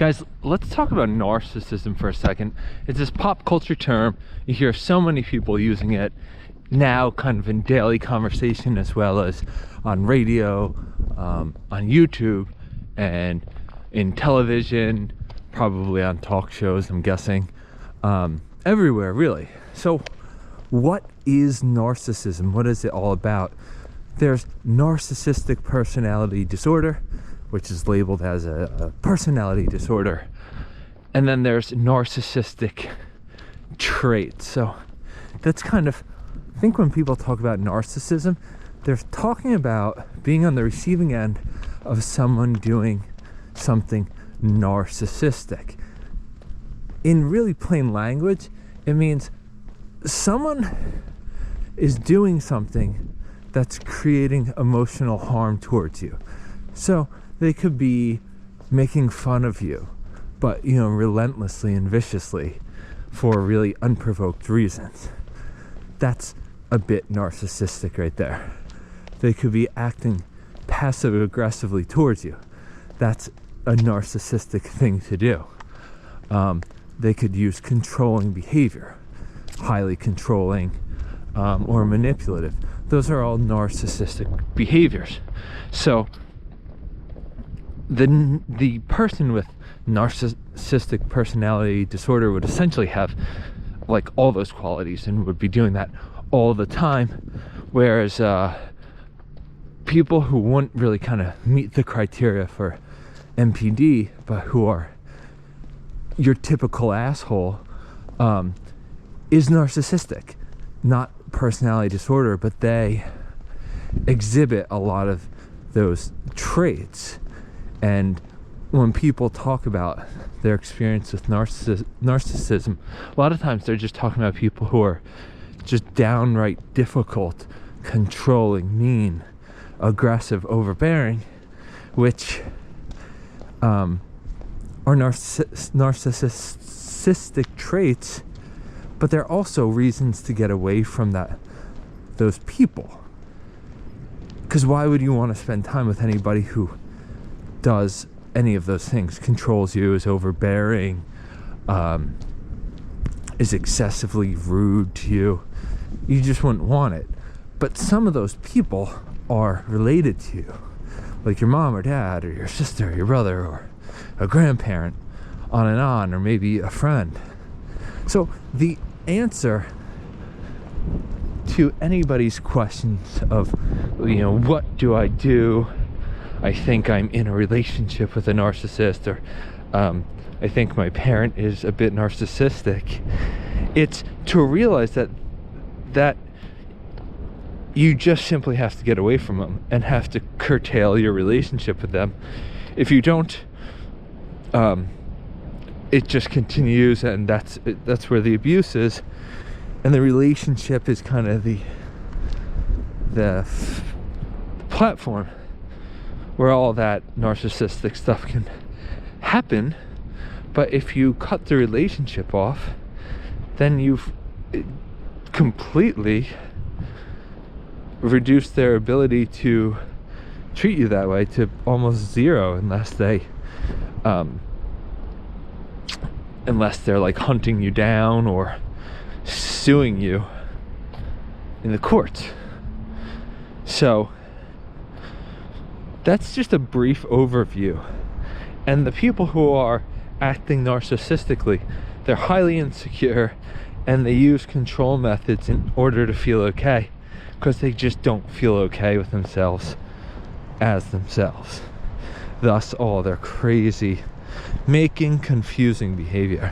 Guys, let's talk about narcissism for a second. It's this pop culture term. You hear so many people using it now, kind of in daily conversation, as well as on radio, on YouTube, and in television, probably on talk shows, I'm guessing, everywhere really. So what is narcissism? What is it all about? There's narcissistic personality disorder, which is labeled as a personality disorder. And then there's narcissistic traits. So that's kind of, I think when people talk about narcissism, they're talking about being on the receiving end of someone doing something narcissistic. In really plain language, it means someone is doing something that's creating emotional harm towards you. So they could be making fun of you, but relentlessly and viciously for really unprovoked reasons. That's a bit narcissistic right there. They could be acting passive aggressively towards you. That's a narcissistic thing to do. They could use controlling behavior, highly controlling, or manipulative. Those are all narcissistic behaviors. So the person with narcissistic personality disorder would essentially have like all those qualities and would be doing that all the time, whereas people who wouldn't really kind of meet the criteria for NPD, but who are your typical asshole, is narcissistic, not personality disorder, but they exhibit a lot of those traits. And when people talk about their experience with narcissism, a lot of times they're just talking about people who are just downright difficult, controlling, mean, aggressive, overbearing, which are narcissistic traits, but they're also reasons to get away from those people. Because why would you want to spend time with anybody who does any of those things? Controls you, is overbearing, is excessively rude to you. You just wouldn't want it. But some of those people are related to you, like your mom or dad or your sister or your brother or a grandparent, on, or maybe a friend. So the answer to anybody's questions of, what do I do? I think I'm in a relationship with a narcissist, or I think my parent is a bit narcissistic. It's to realize that you just simply have to get away from them and have to curtail your relationship with them. If you don't, it just continues, and that's where the abuse is, and the relationship is kind of the platform where all that narcissistic stuff can happen. But if you cut the relationship off, then you've completely reduced their ability to treat you that way to almost zero, unless they're like hunting you down or suing you in the courts. So that's just a brief overview. And the people who are acting narcissistically, they're highly insecure, and they use control methods in order to feel okay, because they just don't feel okay with themselves as themselves. Thus all their crazy, making confusing behavior.